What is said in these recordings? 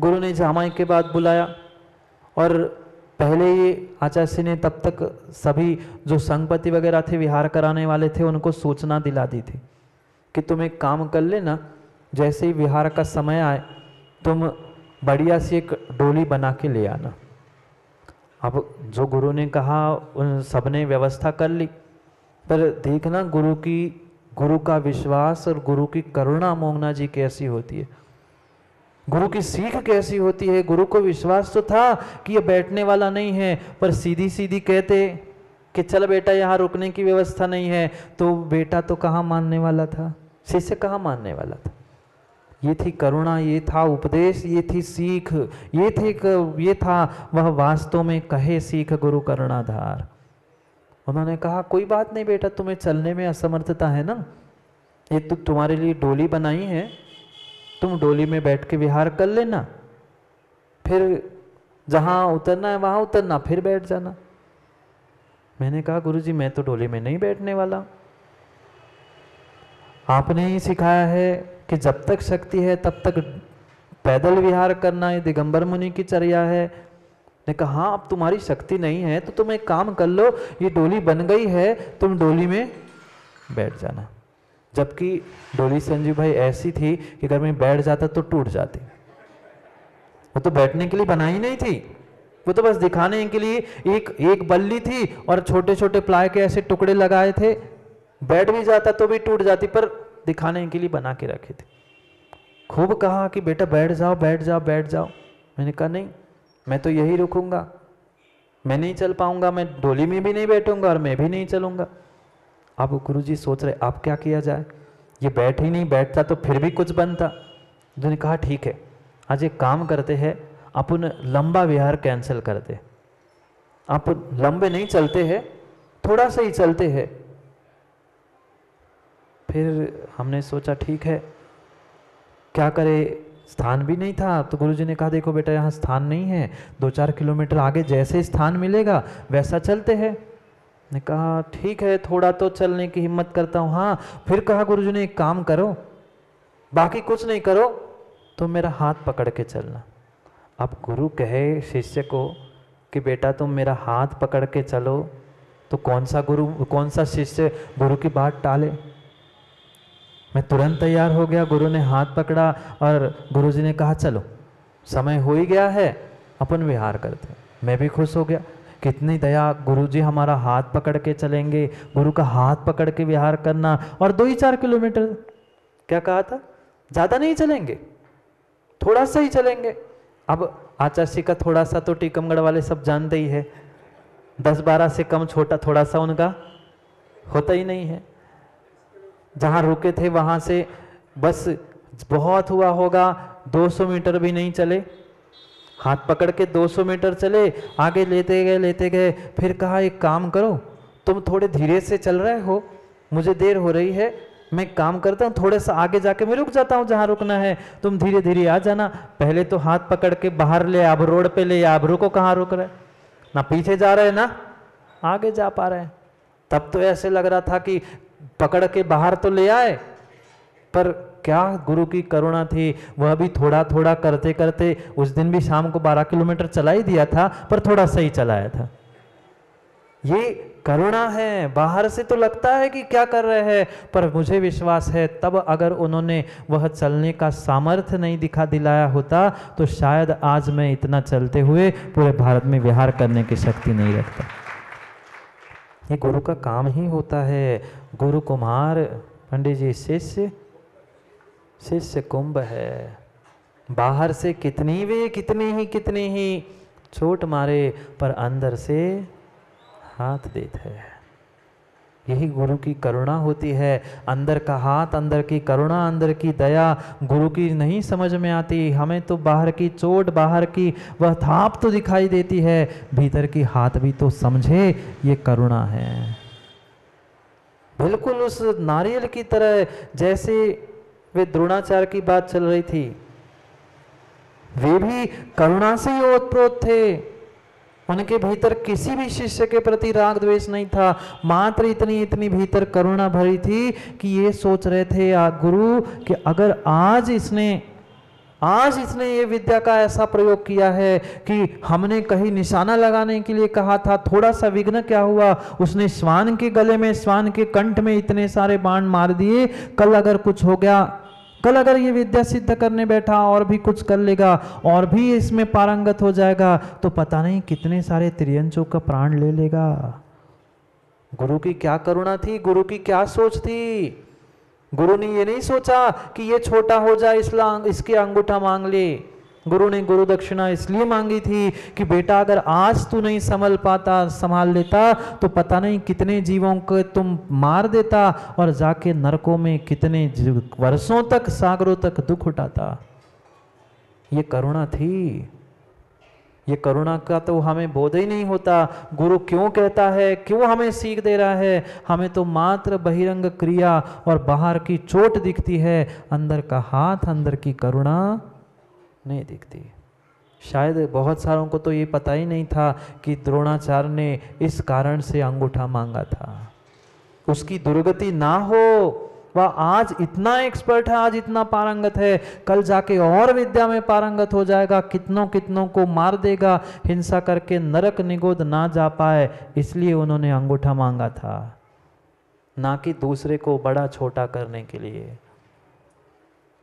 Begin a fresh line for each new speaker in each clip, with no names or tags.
गुरु ने जामाई के बाद बुलाया और पहले ये आचार्य ने तब तक सभी जो संघपति वगैरह थे, विहार कराने वाले थे, उनको सूचना दिला दी थी कि तुम एक काम कर लेना, जैसे ही विहार का समय आए तुम बढ़िया सी एक डोली बना के ले आना। अब जो गुरु ने कहा उन सब ने व्यवस्था कर ली, पर देखना गुरु का विश्वास और गुरु की करुणा मोहना जी कैसी होती है, गुरु की सीख कैसी होती है। गुरु को विश्वास तो था कि ये बैठने वाला नहीं है, पर सीधी सीधी कहते कि चल बेटा यहाँ रुकने की व्यवस्था नहीं है, तो बेटा तो कहाँ मानने वाला था, शिष्य कहाँ मानने वाला था। ये थी करुणा, ये था उपदेश, ये थी सीख, ये था वह वास्तव में कहे सीख गुरु करुणाधार। उन्होंने कहा कोई बात नहीं बेटा, तुम्हें चलने में असमर्थता है ना, ये तो तुम्हारे लिए डोली बनाई है, तुम डोली में बैठ के विहार कर लेना, फिर जहाँ उतरना है वहाँ उतरना, फिर बैठ जाना। मैंने कहा गुरुजी मैं तो डोली में नहीं बैठने वाला, आपने ही सिखाया है कि जब तक शक्ति है तब तक पैदल विहार करना, ये दिगंबर मुनि की चर्या है। ने कहा हाँ अब तुम्हारी शक्ति नहीं है तो तुम एक काम कर लो, ये डोली बन गई है, तुम डोली में बैठ जाना। जबकि डोली संजीव भाई ऐसी थी कि अगर मैं बैठ जाता तो टूट जाती, वो तो बैठने के लिए बनाई नहीं थी, वो तो बस दिखाने के लिए एक बल्ली थी और छोटे छोटे प्लाई के ऐसे टुकड़े लगाए थे, बैठ भी जाता तो भी टूट जाती, पर दिखाने के लिए बना के रखे थे। खूब कहा कि बेटा बैठ जाओ बैठ जाओ बैठ जाओ। मैंने कहा नहीं, मैं तो यही रुकूंगा, मैं नहीं चल पाऊंगा, मैं डोली में भी नहीं बैठूंगा और मैं भी नहीं चलूंगा। अब गुरुजी सोच रहे अब क्या किया जाए, ये बैठ ही नहीं, बैठता तो फिर भी कुछ बनता। उन्होंने कहा ठीक है, आज एक काम करते हैं, अपन लंबा विहार कैंसिल करते, आप लंबे नहीं चलते हैं, थोड़ा सा ही चलते हैं। फिर हमने सोचा ठीक है क्या करे, स्थान भी नहीं था, तो गुरुजी ने कहा देखो बेटा यहाँ स्थान नहीं है, 2-4 किलोमीटर आगे जैसे स्थान मिलेगा वैसा चलते हैं। ने कहा ठीक है, थोड़ा तो चलने की हिम्मत करता हूँ। हाँ, फिर कहा गुरुजी ने एक काम करो, बाकी कुछ नहीं करो, तो मेरा हाथ पकड़ के चलना। अब गुरु कहे शिष्य को कि बेटा तुम मेरा हाथ पकड़ के चलो, तो कौन सा शिष्य गुरु की बात टाले। मैं तुरंत तैयार हो गया, गुरु ने हाथ पकड़ा और गुरुजी ने कहा चलो समय हो ही गया है, अपन विहार करते। मैं भी खुश हो गया, कितनी दया, गुरुजी हमारा हाथ पकड़ के चलेंगे, गुरु का हाथ पकड़ के विहार करना, और 2-4 किलोमीटर, क्या कहा था, ज़्यादा नहीं चलेंगे, थोड़ा सा ही चलेंगे। अब आचार्य का थोड़ा सा तो टीकमगढ़ वाले सब जानते ही है, 10-12 से कम छोटा थोड़ा सा उनका होता ही नहीं है। जहाँ रुके थे वहाँ से बस बहुत हुआ होगा 200 मीटर भी नहीं चले, हाथ पकड़ के 200 मीटर चले, आगे लेते गए। फिर कहा एक काम करो, तुम थोड़े धीरे से चल रहे हो, मुझे देर हो रही है, मैं काम करता हूँ, थोड़े सा आगे जाके मैं रुक जाता हूँ जहाँ रुकना है, तुम धीरे धीरे आ जाना। पहले तो हाथ पकड़ के बाहर ले, अब रोड पे ले, अब रुको, कहाँ रुक रहे, ना पीछे जा रहे ना आगे जा पा रहे। तब तो ऐसे लग रहा था कि पकड़ के बाहर तो ले आए, पर क्या गुरु की करुणा थी, वह भी थोड़ा थोड़ा करते करते, उस दिन भी शाम को 12 किलोमीटर चला ही दिया था, पर थोड़ा सही चलाया था। ये करुणा है, बाहर से तो लगता है कि क्या कर रहे हैं, पर मुझे विश्वास है तब अगर उन्होंने वह चलने का सामर्थ्य नहीं दिलाया होता तो शायद आज मैं इतना चलते हुए पूरे भारत में विहार करने की शक्ति नहीं रखता। ये गुरु का काम ही होता है। गुरु कुमार, पंडित जी शिष्य कुंभ है। बाहर से कितनी ही चोट मारे, पर अंदर से हाथ देते हैं। यही गुरु की करुणा होती है। अंदर का हाथ, अंदर की करुणा, अंदर की दया गुरु की नहीं समझ में आती। हमें तो बाहर की चोट, बाहर की वह थाप तो दिखाई देती है, भीतर की हाथ भी तो समझे ये करुणा है। बिल्कुल उस नारियल की तरह, जैसे वे द्रोणाचार्य की बात चल रही थी, वे भी करुणा से ही ओतप्रोत थे। उनके भीतर किसी भी शिष्य के प्रति राग द्वेष नहीं था, मात्र इतनी भीतर करुणा भरी थी कि ये सोच रहे थे गुरु कि अगर आज इसने आज इसने ये विद्या का ऐसा प्रयोग किया है कि हमने कहीं निशाना लगाने के लिए कहा था, थोड़ा सा विघ्न क्या हुआ, उसने श्वान के गले में, श्वान के कंठ में इतने सारे बाण मार दिए। कल अगर कुछ हो गया, कल अगर ये विद्या सिद्ध करने बैठा और भी कुछ कर लेगा और भी इसमें पारंगत हो जाएगा तो पता नहीं कितने सारे त्रियंचों का प्राण ले लेगा। गुरु की क्या करुणा थी, गुरु की क्या सोच थी। गुरु ने ये नहीं सोचा कि ये छोटा हो जाए इसलिए इसके अंगूठा मांग ले। गुरु ने गुरु दक्षिणा इसलिए मांगी थी कि बेटा अगर आज तू नहीं संभाल लेता तो पता नहीं कितने जीवों को तुम मार देता और जाके नरकों में कितने वर्षों तक, सागरों तक दुख उठाता। ये करुणा थी। ये करुणा का तो हमें बोध ही नहीं होता। गुरु क्यों कहता है, क्यों हमें सीख दे रहा है? हमें तो मात्र बहिरंग क्रिया और बाहर की चोट दिखती है, अंदर का हाथ, अंदर की करुणा नहीं दिखती। शायद बहुत सारों को तो ये पता ही नहीं था कि द्रोणाचार्य ने इस कारण से अंगूठा मांगा था। उसकी दुर्गति ना हो, वह आज इतना एक्सपर्ट है, आज इतना पारंगत है, कल जाके और विद्या में पारंगत हो जाएगा, कितनों कितनों को मार देगा, हिंसा करके नरक निगोद ना जा पाए, इसलिए उन्होंने अंगूठा मांगा था, ना कि दूसरे को बड़ा छोटा करने के लिए।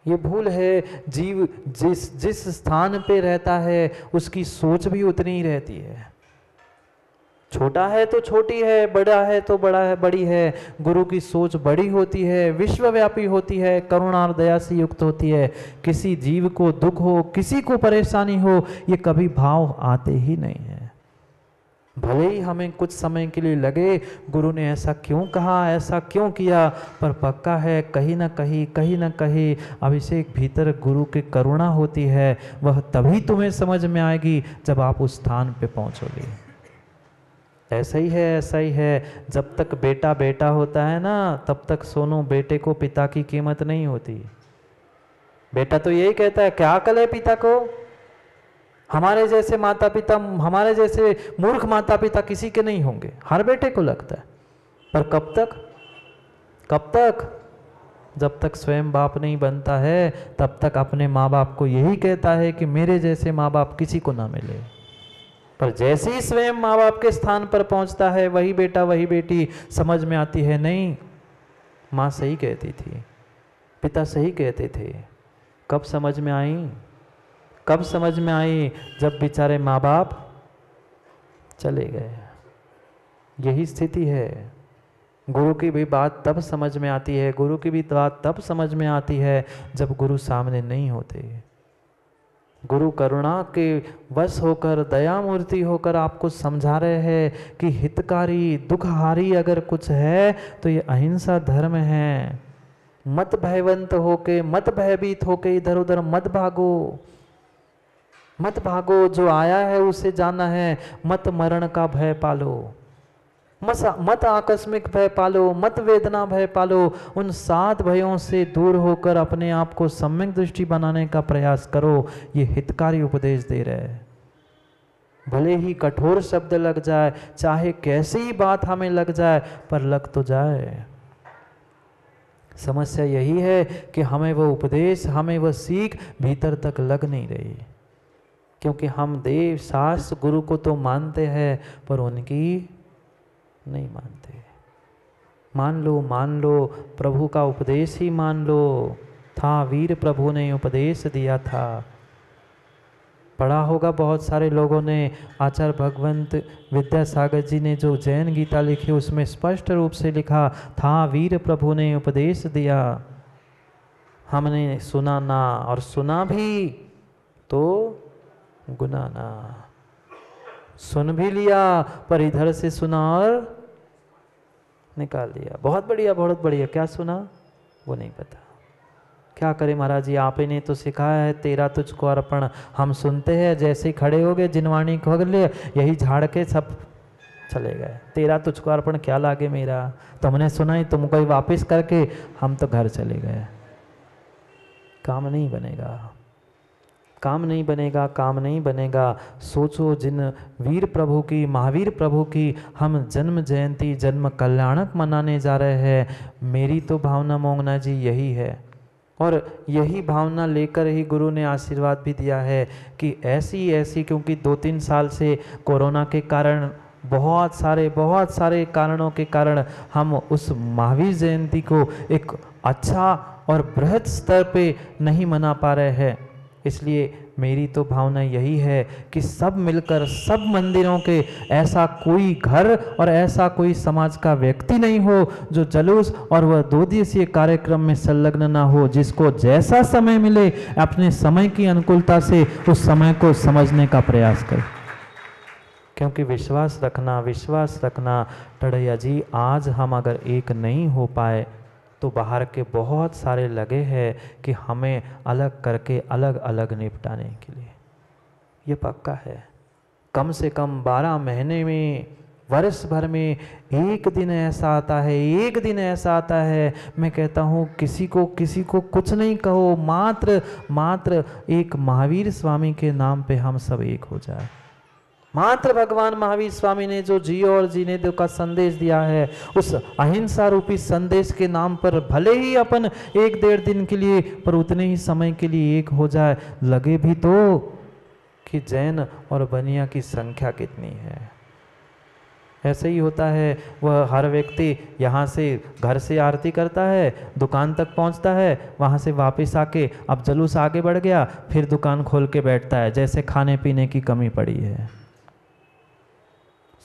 ये भूल है। जीव जिस स्थान पे रहता है उसकी सोच भी उतनी ही रहती है। छोटा है तो छोटी है, बड़ा है तो बड़ा है, बड़ी है। गुरु की सोच बड़ी होती है, विश्वव्यापी होती है, करुणा और दया से युक्त होती है। किसी जीव को दुख हो, किसी को परेशानी हो, ये कभी भाव आते ही नहीं है। भले ही हमें कुछ समय के लिए लगे गुरु ने ऐसा क्यों कहा, ऐसा क्यों किया, पर पक्का है कहीं ना कहीं अभिषेक भीतर गुरु की करुणा होती है। वह तभी तुम्हें समझ में आएगी जब आप उस स्थान पे पहुंचोगे। ऐसा ही है। जब तक बेटा बेटा होता है ना, तब तक सोनू बेटे को पिता की कीमत नहीं होती। बेटा तो यही कहता है क्या अकल है पिता को, हमारे जैसे माता पिता, हमारे जैसे मूर्ख माता पिता किसी के नहीं होंगे, हर बेटे को लगता है। पर कब तक जब तक स्वयं बाप नहीं बनता है तब तक अपने माँ बाप को यही कहता है कि मेरे जैसे माँ बाप किसी को ना मिले। पर जैसे ही स्वयं माँ बाप के स्थान पर पहुंचता है, वही बेटा वही बेटी समझ में आती है, नहीं माँ सही कहती थी, पिता सही कहते थे। कब समझ में आई? जब बेचारे माँ बाप चले गए। यही स्थिति है। गुरु की भी बात तब समझ में आती है, गुरु की भी बात तब समझ में आती है जब गुरु सामने नहीं होते। गुरु करुणा के वश होकर, दया मूर्ति होकर आपको समझा रहे हैं कि हितकारी, दुखहारी अगर कुछ है तो ये अहिंसा धर्म है। मत भयवंत होके, मत भयभीत होके इधर उधर मत भागो। जो आया है उसे जाना है। मत मरण का भय पालो, मत आकस्मिक भय पालो, मत वेदना भय पालो। उन 7 भयों से दूर होकर अपने आप को सम्यक दृष्टि बनाने का प्रयास करो। ये हितकारी उपदेश दे रहे हैं। भले ही कठोर शब्द लग जाए, चाहे कैसी ही बात हमें लग जाए, पर लग तो जाए। समस्या यही है कि हमें वह उपदेश, हमें वह सीख भीतर तक लग नहीं रही, क्योंकि हम देव शास्त्र गुरु को तो मानते हैं पर उनकी नहीं मानते। मान लो प्रभु का उपदेश ही मान लो। था वीर प्रभु ने उपदेश दिया था। पढ़ा होगा बहुत सारे लोगों ने, आचार्य भगवंत विद्यासागर जी ने जो जैन गीता लिखी उसमें स्पष्ट रूप से लिखा था वीर प्रभु ने उपदेश दिया। हमने सुना ना, और सुना भी तो गुना ना। सुन भी लिया पर इधर से सुना और निकाल दिया। बहुत बढ़िया। क्या सुना वो नहीं पता। क्या करे महाराज जी, आप ही ने तो सिखाया है, तेरा तुझको अर्पण। हम सुनते हैं, जैसे ही खड़े हो गए जिनवाणी खोल लिए, यही झाड़ के सब चले गए। तेरा तुझको अर्पण क्या लागे मेरा, तुमने सुना ही, तुमको ही वापिस करके हम तो घर चले गए। काम नहीं बनेगा। सोचो जिन वीर प्रभु की, महावीर प्रभु की हम जन्म जयंती, जन्म कल्याणक मनाने जा रहे हैं। मेरी तो भावना मोंगना जी यही है और यही भावना लेकर ही गुरु ने आशीर्वाद भी दिया है कि ऐसी ऐसी, क्योंकि 2-3 साल से कोरोना के कारण बहुत सारे कारणों के कारण हम उस महावीर जयंती को एक अच्छा और बृहद स्तर पे नहीं मना पा रहे हैं। इसलिए मेरी तो भावना यही है कि सब मिलकर, सब मंदिरों के ऐसा कोई घर और ऐसा कोई समाज का व्यक्ति नहीं हो जो जुलूस और वह 2 दिवसीय कार्यक्रम में संलग्न ना हो। जिसको जैसा समय मिले अपने समय की अनुकूलता से उस समय को समझने का प्रयास करे। क्योंकि विश्वास रखना टड़ैया जी, आज हम अगर एक नहीं हो पाए तो बाहर के बहुत सारे लगे हैं कि हमें अलग करके अलग अलग निपटाने के लिए। ये पक्का है। कम से कम 12 महीने में, वर्ष भर में एक दिन ऐसा आता है, मैं कहता हूँ किसी को कुछ नहीं कहो, मात्र एक महावीर स्वामी के नाम पे हम सब एक हो जाए। मात्र भगवान महावीर स्वामी ने जो जियो और जीने दो का संदेश दिया है, उस अहिंसा रूपी संदेश के नाम पर भले ही अपन 1-1.5 दिन के लिए, पर उतने ही समय के लिए एक हो जाए। लगे भी तो कि जैन और बनिया की संख्या कितनी है। ऐसे ही होता है, वह हर व्यक्ति यहाँ से घर से आरती करता है, दुकान तक पहुँचता है, वहाँ से वापस आके अब जुलूस आगे बढ़ गया, फिर दुकान खोल के बैठता है जैसे खाने पीने की कमी पड़ी है।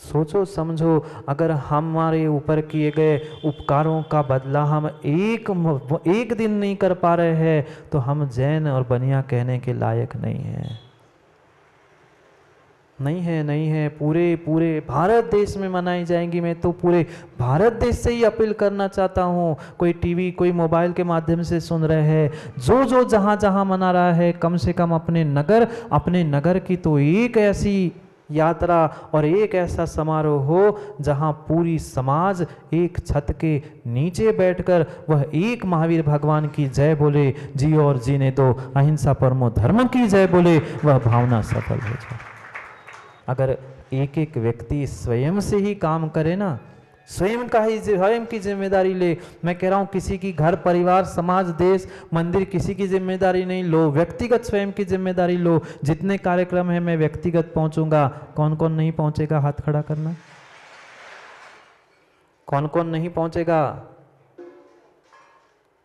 सोचो समझो, अगर हमारे ऊपर किए गए उपकारों का बदला हम एक दिन नहीं कर पा रहे हैं तो हम जैन और बनिया कहने के लायक नहीं है। पूरे भारत देश में मनाई जाएंगी। मैं तो पूरे भारत देश से ही अपील करना चाहता हूँ, कोई टीवी, कोई मोबाइल के माध्यम से सुन रहे हैं, जो जहाँ मना रहा है, कम से कम अपने नगर की तो एक ऐसी यात्रा और एक ऐसा समारोह हो जहां पूरी समाज एक छत के नीचे बैठकर वह एक महावीर भगवान की जय बोले, जियो और जीने दो, अहिंसा परमो धर्म की जय बोले, वह भावना सफल हो जाए। अगर एक व्यक्ति स्वयं से ही काम करे ना, स्वयं की जिम्मेदारी ले, मैं कह रहा हूँ किसी की घर परिवार समाज देश मंदिर किसी की जिम्मेदारी नहीं लो, व्यक्तिगत स्वयं की जिम्मेदारी लो। जितने कार्यक्रम है मैं व्यक्तिगत पहुंचूंगा। कौन कौन नहीं पहुंचेगा हाथ खड़ा करना। कौन कौन नहीं पहुंचेगा?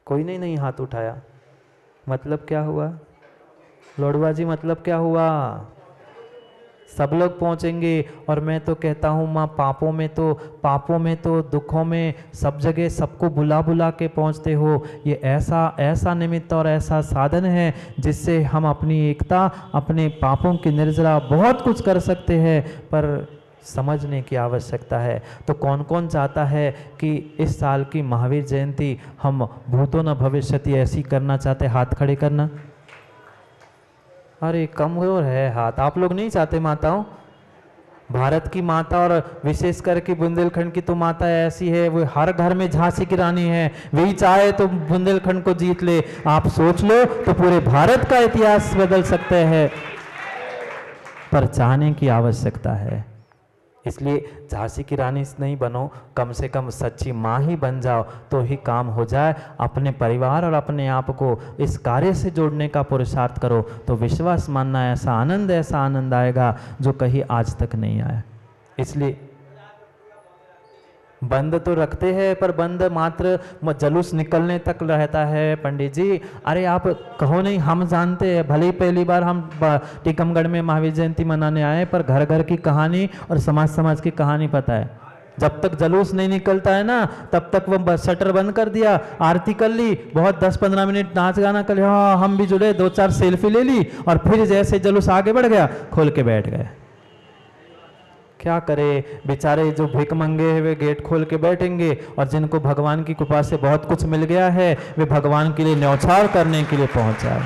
कोई नहीं हाथ उठाया। मतलब क्या हुआ लोडवा जी? मतलब क्या हुआ? सब लोग पहुंचेंगे। और मैं तो कहता हूँ माँ, पापों में तो दुखों में सब जगह सबको बुला के पहुंचते हो। ये ऐसा निमित्त और ऐसा साधन है जिससे हम अपनी एकता, अपने पापों की निर्जरा बहुत कुछ कर सकते हैं, पर समझने की आवश्यकता है। तो कौन कौन चाहता है कि इस साल की महावीर जयंती हम भूतो न भविष्यति ऐसी करना चाहते? हाथ खड़े करना। अरे कमजोर है हाथ, आप लोग नहीं चाहते माताओं? भारत की माता और विशेष करके बुंदेलखंड की तो माता ऐसी है, वो हर घर में झांसी की रानी है। वही चाहे तो बुंदेलखंड को जीत ले। आप सोच लो तो पूरे भारत का इतिहास बदल सकते हैं, पर चाहने की आवश्यकता है। इसलिए झांसी की रानी नहीं बनो, कम से कम सच्ची माँ ही बन जाओ तो ही काम हो जाए। अपने परिवार और अपने आप को इस कार्य से जोड़ने का पुरुषार्थ करो तो विश्वास मानना, ऐसा आनंद आएगा जो कहीं आज तक नहीं आया। इसलिए बंद तो रखते हैं, पर बंद मात्र जुलूस निकलने तक रहता है। पंडित जी, अरे आप कहो नहीं, हम जानते हैं, भले ही पहली बार हम टीकमगढ़ में महावीर जयंती मनाने आए, पर घर घर की कहानी और समाज की कहानी पता है। जब तक जुलूस नहीं निकलता है ना, तब तक वो शटर बंद कर दिया, आरती कर ली, बहुत 10-15 मिनट नाच गाना कर लिया, हाँ हम भी जुड़े, 2-4 सेल्फी ले ली, और फिर जैसे जुलूस आगे बढ़ गया खोल के बैठ गए। क्या करे बेचारे, जो भिख मंगे हैं वे गेट खोल के बैठेंगे, और जिनको भगवान की कृपा से बहुत कुछ मिल गया है वे भगवान के लिए न्यौछावर करने के लिए पहुंच जाए।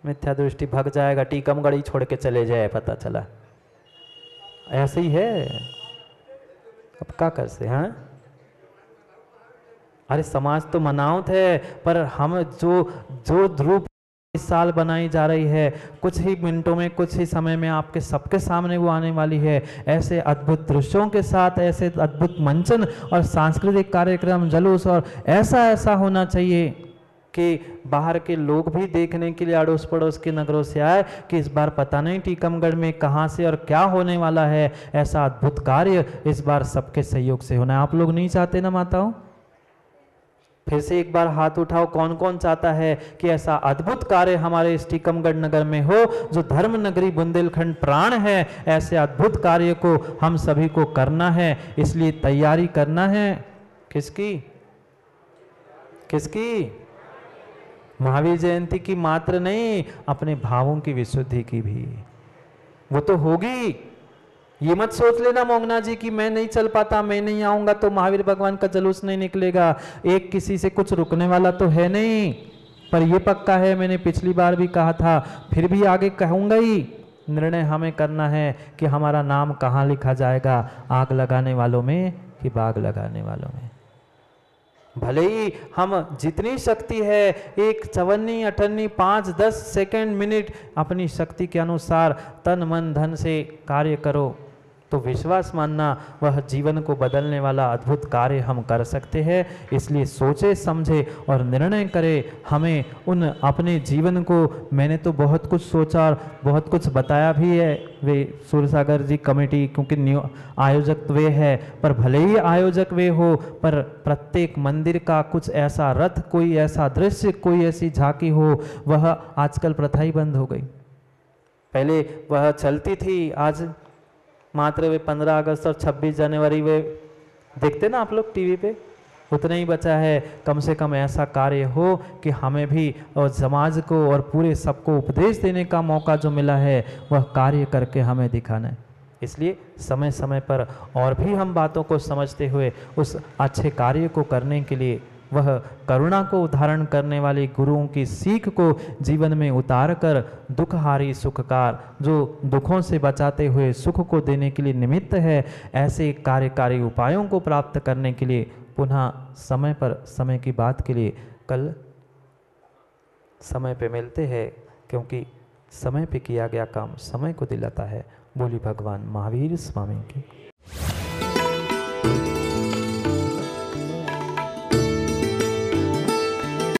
मिथ्या दृष्टि भग जाएगा, टीकमगढ़ छोड़ के चले जाए, पता चला ऐसे ही है। अब क्या कर से? हाँ, अरे समाज तो मनाओ थे, पर हम जो ध्रुव इस साल बनाई जा रही है, कुछ ही मिनटों में, कुछ ही समय में आपके सबके सामने वो आने वाली है। ऐसे अद्भुत दृश्यों के साथ, ऐसे अद्भुत मंचन और सांस्कृतिक कार्यक्रम, जुलूस और ऐसा होना चाहिए कि बाहर के लोग भी देखने के लिए अड़ोस पड़ोस के नगरों से आए कि इस बार पता नहीं टीकमगढ़ में कहाँ से और क्या होने वाला है। ऐसा अद्भुत कार्य इस बार सबके सहयोग से होना है। आप लोग नहीं चाहते ना माताओं? फिर से एक बार हाथ उठाओ, कौन कौन चाहता है कि ऐसा अद्भुत कार्य हमारे इस टीकमगढ़ नगर में हो, जो धर्म नगरी बुंदेलखंड प्राण है। ऐसे अद्भुत कार्य को हम सभी को करना है, इसलिए तैयारी करना है। किसकी? महावीर जयंती की मात्र नहीं, अपने भावों की विशुद्धि की भी। वो तो होगी। ये मत सोच लेना मोंगना जी कि मैं नहीं चल पाता, मैं नहीं आऊंगा तो महावीर भगवान का जुलूस नहीं निकलेगा। एक किसी से कुछ रुकने वाला तो है नहीं, पर ये पक्का है, मैंने पिछली बार भी कहा था, फिर भी आगे कहूंगा ही, निर्णय हमें करना है कि हमारा नाम कहाँ लिखा जाएगा, आग लगाने वालों में कि बाग लगाने वालों में। भले ही हम जितनी शक्ति है, एक चवन्नी अठन्नी 5-10 सेकंड मिनट अपनी शक्ति के अनुसार तन मन धन से कार्य करो, तो विश्वास मानना वह जीवन को बदलने वाला अद्भुत कार्य हम कर सकते हैं। इसलिए सोचे समझे और निर्णय करें। हमें उन अपने जीवन को, मैंने तो बहुत कुछ सोचा और बहुत कुछ बताया भी है, वे सूरसागर जी कमेटी, क्योंकि आयोजक वे है, पर भले ही आयोजक वे हो, पर प्रत्येक मंदिर का कुछ ऐसा रथ, कोई ऐसा दृश्य, कोई ऐसी झांकी हो, वह आजकल प्रथा ही बंद हो गई। पहले वह चलती थी, आज मात्र वे 15 अगस्त और 26 जनवरी वे देखते ना आप लोग टीवी पे, उतना ही बचा है। कम से कम ऐसा कार्य हो कि हमें भी और समाज को और पूरे सबको उपदेश देने का मौका जो मिला है, वह कार्य करके हमें दिखाना है। इसलिए समय समय पर और भी हम बातों को समझते हुए उस अच्छे कार्य को करने के लिए, वह करुणा को उदाहरण करने वाले गुरुओं की सीख को जीवन में उतार कर दुखहारी सुखकार, जो दुखों से बचाते हुए सुख को देने के लिए निमित्त है, ऐसे कार्यकारी उपायों को प्राप्त करने के लिए पुनः समय पर, समय की बात के लिए कल समय पे मिलते हैं, क्योंकि समय पे किया गया काम समय को दिलाता है। बोली भगवान महावीर स्वामी की।